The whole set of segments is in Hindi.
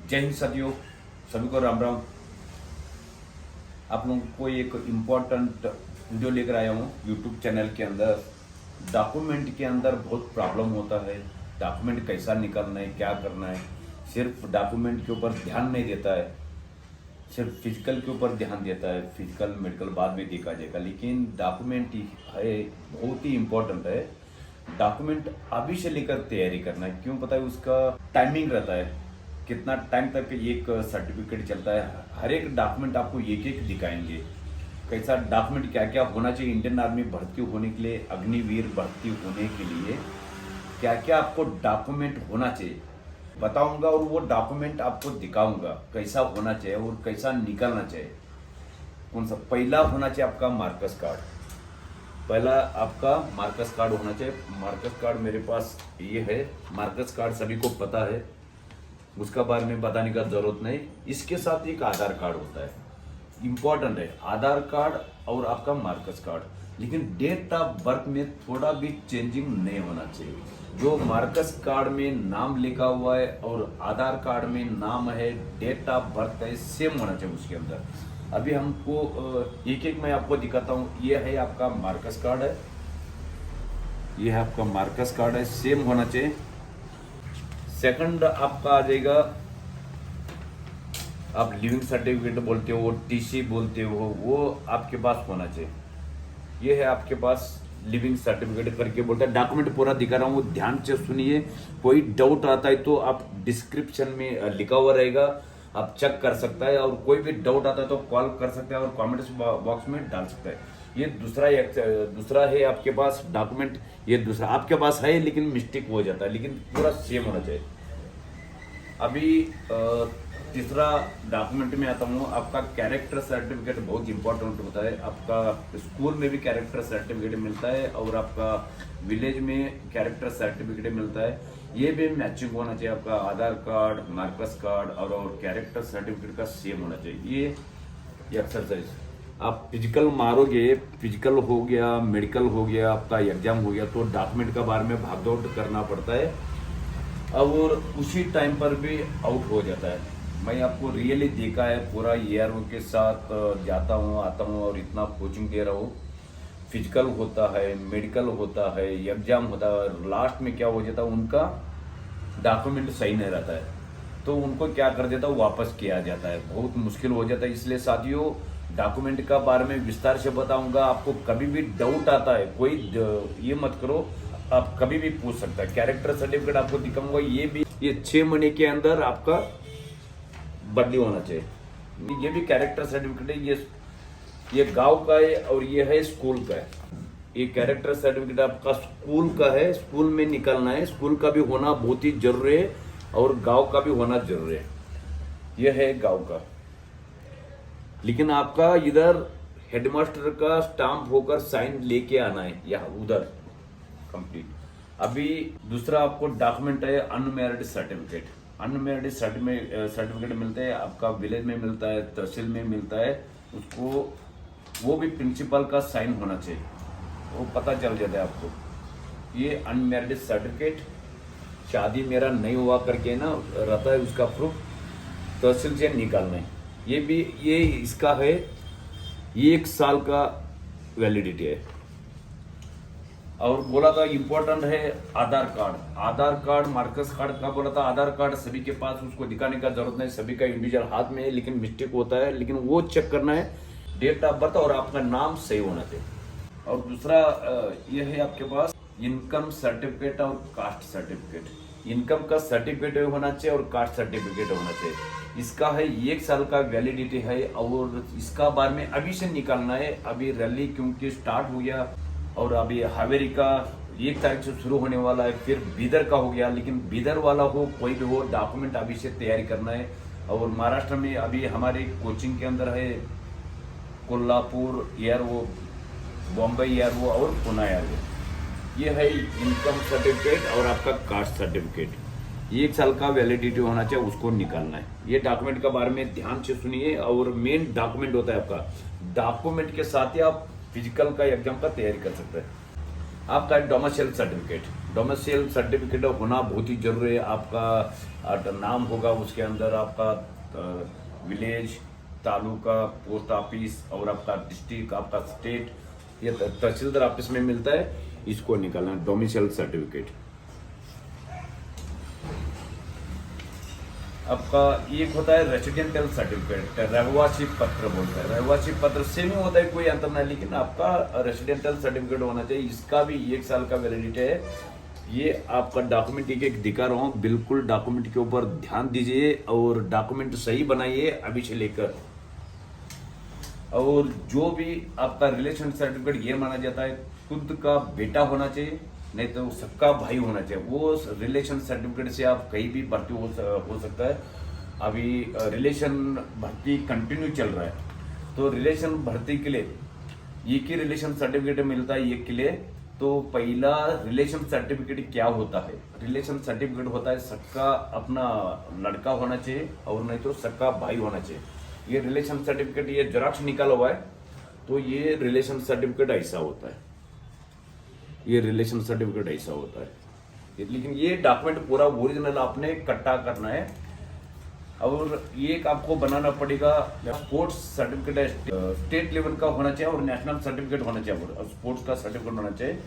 जय हिंद साथियों, सभी को राम राम। आप लोगों को एक इम्पोर्टेंट वीडियो लेकर आया हूँ यूट्यूब चैनल के अंदर। डॉक्यूमेंट के अंदर बहुत प्रॉब्लम होता है। डॉक्यूमेंट कैसा निकालना है, क्या करना है। सिर्फ डॉक्यूमेंट के ऊपर ध्यान नहीं देता है, सिर्फ फिजिकल के ऊपर ध्यान देता है। फिजिकल मेडिकल बाद में देखा जाएगा, लेकिन डॉक्यूमेंट है बहुत ही इम्पोर्टेंट है। डॉक्यूमेंट अभी से लेकर तैयारी करना है। क्यों पता है? उसका टाइमिंग रहता है, कितना टाइम तक एक सर्टिफिकेट चलता है। हर एक डॉक्यूमेंट आपको एक एक दिखाएंगे, कैसा डॉक्यूमेंट क्या क्या होना चाहिए। इंडियन आर्मी भर्ती होने के लिए, अग्निवीर भर्ती होने के लिए क्या क्या आपको डॉक्यूमेंट होना चाहिए बताऊंगा, और वो डॉक्यूमेंट आपको दिखाऊंगा कैसा होना चाहिए और कैसा निकलना चाहिए। कौन सा पहला होना चाहिए? आपका मार्कस कार्ड। पहला आपका मार्कस कार्ड होना चाहिए। मार्कस कार्ड मेरे पास ये है। मार्कस कार्ड सभी को पता है, उसका बारे में बताने का जरूरत नहीं। इसके साथ एक आधार कार्ड होता है, इंपॉर्टेंट है आधार कार्ड और आपका मार्कस कार्ड। लेकिन डेट ऑफ बर्थ में थोड़ा भी चेंजिंग नहीं होना चाहिए। जो मार्कस कार्ड में नाम लिखा हुआ है और आधार कार्ड में नाम है, डेट ऑफ बर्थ है, सेम होना चाहिए उसके अंदर। अभी हमको एक एक मैं आपको दिखाता हूँ। ये है आपका मार्कस कार्ड है, ये है आपका मार्कस कार्ड है, सेम होना चाहिए। सेकंड आपका आ जाएगा, आप लिविंग सर्टिफिकेट बोलते हो, टीसी बोलते हो, वो आपके पास होना चाहिए। ये है आपके पास लिविंग सर्टिफिकेट करके बोलता है। डॉक्यूमेंट पूरा दिखा रहा हूँ, ध्यान से सुनिए। कोई डाउट आता है तो आप डिस्क्रिप्शन में लिखा हुआ रहेगा, आप चेक कर सकता है। और कोई भी डाउट आता है तो कॉल कर सकता है और कमेंट्स बॉक्स में डाल सकता है। ये दूसरा है आपके पास डॉक्यूमेंट। ये दूसरा आपके पास है, लेकिन मिस्टेक हो जाता है, लेकिन पूरा सेम होना चाहिए। अभी तीसरा डॉक्यूमेंट में आता हूँ। आपका कैरेक्टर सर्टिफिकेट बहुत इंपॉर्टेंट होता है। आपका स्कूल में भी कैरेक्टर सर्टिफिकेट मिलता है और आपका विलेज में कैरेक्टर सर्टिफिकेट मिलता है। ये भी मैचिंग होना चाहिए। आपका आधार कार्ड, मार्कस कार्ड और कैरेक्टर सर्टिफिकेट का सेम होना चाहिए। ये एक्सरसाइज आप फिजिकल मारोगे, फिजिकल हो गया, मेडिकल हो गया, आपका एग्जाम हो गया, तो डॉक्यूमेंट का बारे में भागदौड़ करना पड़ता है और उसी टाइम पर भी आउट हो जाता है। मैं आपको रियली देखा है, पूरा ईआरओ के साथ जाता हूँ आता हूँ और इतना कोचिंग दे रहा हूँ। फिजिकल होता है, मेडिकल होता है, एग्जाम होता है, लास्ट में क्या हो जाता है, उनका डॉक्यूमेंट सही नहीं रहता है तो उनको क्या कर देता है, वापस किया जाता है। बहुत मुश्किल हो जाता है। इसलिए साथियों, डॉक्यूमेंट का बारे में विस्तार से बताऊंगा। आपको कभी भी डाउट आता है, कोई ये मत करो, आप कभी भी पूछ सकता है। कैरेक्टर सर्टिफिकेट आपको दिखाऊंगा। ये 6 महीने के अंदर आपका बदली होना चाहिए। ये भी कैरेक्टर सर्टिफिकेट है। ये गांव का है और ये है स्कूल का है। ये कैरेक्टर सर्टिफिकेट आपका स्कूल का है, स्कूल में निकलना है। स्कूल का भी होना बहुत ही जरूरी है और गांव का भी होना जरूरी है। यह है गांव का, लेकिन आपका इधर हेडमास्टर का स्टाम्प होकर साइन लेके आना है, यहाँ उधर कंप्लीट। अभी दूसरा आपको डॉक्यूमेंट है अनमैरिड सर्टिफिकेट। अनमैरिड सर्टिफिकेट मिलते हैं, आपका विलेज में मिलता है, तहसील में मिलता है। उसको वो भी प्रिंसिपल का साइन होना चाहिए, वो पता चल जाता है आपको। ये अनमैरिड सर्टिफिकेट, शादी मेरा नहीं हुआ करके ना रहता है, उसका प्रूफ तहसील से निकालना है। ये इसका है, 1 साल का वैलिडिटी है। और बोला था इंपॉर्टेंट है आधार कार्ड। आधार कार्ड, मार्कस कार्ड का बोला था। आधार कार्ड सभी के पास, उसको दिखाने का जरूरत नहीं, सभी का इंडिविजुअल हाथ में है, लेकिन मिस्टेक होता है। लेकिन वो चेक करना है, डेट ऑफ बर्थ और आपका नाम सही होना चाहिए। और दूसरा ये है आपके पास इनकम सर्टिफिकेट और कास्ट सर्टिफिकेट। इनकम का सर्टिफिकेट होना चाहिए और कास्ट सर्टिफिकेट होना चाहिए। इसका है 1 साल का वैलिडिटी है और इसका बारे में अभी से निकालना है। अभी रैली क्योंकि स्टार्ट हो गया और अभी हावेरी का 1 तारीख से शुरू होने वाला है, फिर बीदर का हो गया। लेकिन बीदर वाला हो, कोई भी हो, डॉक्यूमेंट अभी से तैयारी करना है। और महाराष्ट्र में अभी हमारे कोचिंग के अंदर है कोल्हापुर एयरवो, बॉम्बे एयरवो और पुणे एयरवो। ये है इनकम सर्टिफिकेट और आपका कास्ट सर्टिफिकेट। 1 साल का वैलिडिटी होना चाहिए, उसको निकालना है। ये डॉक्यूमेंट के बारे में ध्यान से सुनिए। और मेन डॉक्यूमेंट होता है आपका, डॉक्यूमेंट के साथ ही आप फिजिकल का एग्जाम का तैयारी कर सकते हैं। आपका डोमिसाइल सर्टिफिकेट होना बहुत ही जरूरी है। आपका नाम होगा उसके अंदर, आपका विलेज, तालुका, पोस्ट ऑफिस और आपका डिस्ट्रिक्ट, आपका स्टेट, ये तहसीलदार ऑफिस में मिलता है। इसको निकालना डोमिसाइल सर्टिफिकेट। आपका एक होता है रेसिडेंशियल सर्टिफिकेट, रहवासी पत्र बोलता है। रहवासी पत्र सेम ही होता है, कोई अंतर नहीं, लेकिन आपका रेसिडेंशियल सर्टिफिकेट होना चाहिए। इसका भी 1 साल का वैलिडिटी है। ये आपका डॉक्यूमेंट एक दिखा रहा हूँ, बिल्कुल डॉक्यूमेंट के ऊपर ध्यान दीजिए और डॉक्यूमेंट सही बनाइए अभी से लेकर। और जो भी आपका रिलेशन सर्टिफिकेट ये माना जाता है खुद का बेटा होना चाहिए, नहीं तो सबका भाई होना चाहिए। वो रिलेशन सर्टिफिकेट से आप कहीं भी भर्ती हो सकता है। अभी रिलेशन भर्ती कंटिन्यू चल रहा है, तो रिलेशन भर्ती के लिए एक ही रिलेशन सर्टिफिकेट मिलता है एक के लिए। तो पहला रिलेशन सर्टिफिकेट क्या होता है? रिलेशन सर्टिफिकेट होता है सबका अपना लड़का होना चाहिए और नहीं तो सबका भाई होना चाहिए। ये रिलेशन सर्टिफिकेट ये जेरॉक्स निकाला हुआ है, तो ये रिलेशन सर्टिफिकेट ऐसा होता है। ये रिलेशन सर्टिफिकेट ऐसा होता है, लेकिन ये डॉक्यूमेंट पूरा ओरिजिनल आपने इकट्ठा करना है। और एक आपको बनाना पड़ेगा स्पोर्ट्स सर्टिफिकेट, स्टेट लेवल का होना चाहिए और नेशनल सर्टिफिकेट होना चाहिए, और स्पोर्ट्स का सर्टिफिकेट होना चाहिए।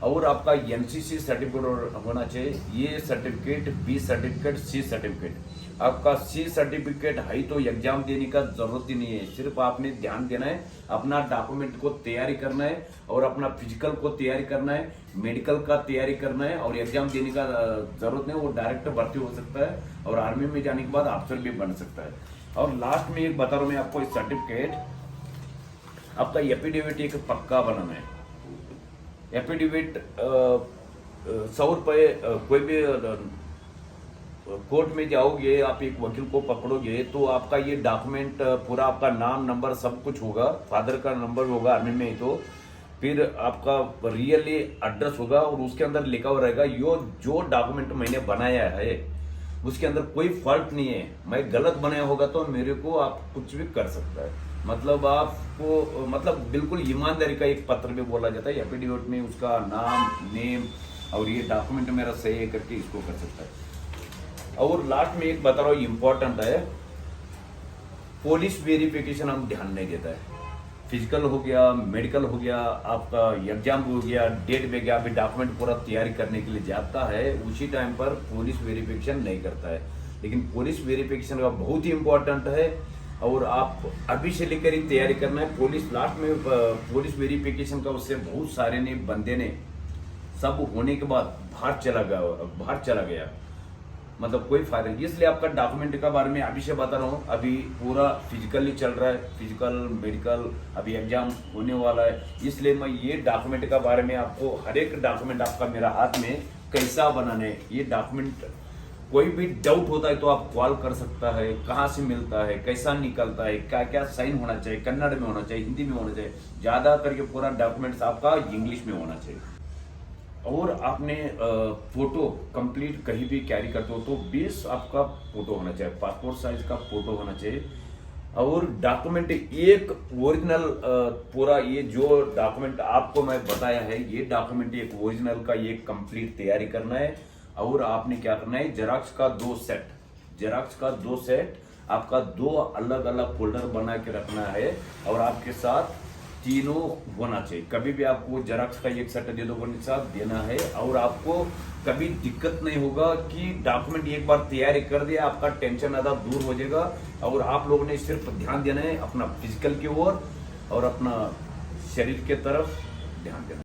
और आपका एनसीसी सर्टिफिकेट होना चाहिए। A certificate, B certificate, C certificate. आपका सी सर्टिफिकेट है तो एग्जाम देने का जरूरत ही नहीं है, सिर्फ आपने ध्यान देना है, अपना डॉक्यूमेंट को तैयारी करना है और अपना फिजिकल को तैयारी करना है, मेडिकल का तैयारी करना है, और एग्जाम देने का जरूरत नहीं। वो डायरेक्ट भर्ती हो सकता है और आर्मी में जाने के बाद अफसर भी बन सकता है। और लास्ट में एक बता रहा हूं मैं आपको, इस सर्टिफिकेट आपका एफिडेविट एक पक्का बनाना है। एफिडेविट 100 रुपये, कोई भी कोर्ट में जाओगे, आप एक वकील को पकड़ोगे तो आपका ये डॉक्यूमेंट पूरा, आपका नाम, नंबर सब कुछ होगा, फादर का नंबर होगा आर्मी में, तो फिर आपका रियली एड्रेस होगा और उसके अंदर लिखा हुआ रहेगा यो जो डॉक्यूमेंट मैंने बनाया है उसके अंदर कोई फॉल्ट नहीं है। मैं गलत बनाया होगा तो मेरे को आप कुछ भी कर सकता है। मतलब आपको, मतलब बिल्कुल ईमानदारी का एक पत्र भी बोला जाता है। एफिडेविट में उसका नाम, नेम और ये डॉक्यूमेंट मेरा सही है करके इसको कर सकता है। और लास्ट में एक बता रहा हूँ, इम्पोर्टेंट है, पुलिस वेरिफिकेशन हम ध्यान नहीं देता है। फिजिकल हो गया, मेडिकल हो गया, आपका एग्जाम हो गया, डेट पे गया, अभी डॉक्यूमेंट पूरा तैयारी करने के लिए जाता है, उसी टाइम पर पुलिस वेरिफिकेशन नहीं करता है। लेकिन पुलिस वेरिफिकेशन का बहुत ही इम्पोर्टेंट है और आप अभी से लेकर ही तैयारी करना है। पुलिस लास्ट में पुलिस वेरिफिकेशन का उससे बहुत सारे ने बंदे ने सब होने के बाद बाहर चला गया, मतलब कोई फायदा नहीं। इसलिए आपका डॉक्यूमेंट का बारे में अभी से बता रहा हूँ। अभी पूरा फिजिकली चल रहा है, फिजिकल, मेडिकल, अभी एग्जाम होने वाला है, इसलिए मैं ये डॉक्यूमेंट का बारे में आपको, हर एक डॉक्यूमेंट आपका मेरा हाथ में कैसा बनाना है, ये डॉक्यूमेंट कोई भी डाउट होता है तो आप कॉल कर सकता है, कहाँ से मिलता है, कैसा निकलता है, क्या क्या साइन होना चाहिए, कन्नड़ में होना चाहिए, हिंदी में होना चाहिए, ज्यादा करके पूरा डॉक्यूमेंट्स आपका इंग्लिश में होना चाहिए। और आपने फोटो कंप्लीट कहीं भी कैरी करते हो तो 20 आपका फोटो होना चाहिए, पासपोर्ट साइज का फोटो होना चाहिए। और डॉक्यूमेंट एक ओरिजिनल, पूरा ये जो डॉक्यूमेंट आपको मैं बताया है, ये डॉक्यूमेंट एक ओरिजिनल का एक कंप्लीट तैयारी करना है। और आपने क्या करना है, जेरॉक्स का 2 सेट, आपका 2 अलग अलग फोल्डर बना के रखना है और आपके साथ तीनों होना चाहिए। कभी भी आपको जेरॉक्स का एक सेट दे दो के साथ देना है और आपको कभी दिक्कत नहीं होगा कि डॉक्यूमेंट एक बार तैयारी कर दिया, आपका टेंशन आधा दूर हो जाएगा। और आप लोगों ने सिर्फ ध्यान देना है अपना फिजिकल की ओर और अपना शरीर के तरफ ध्यान देना।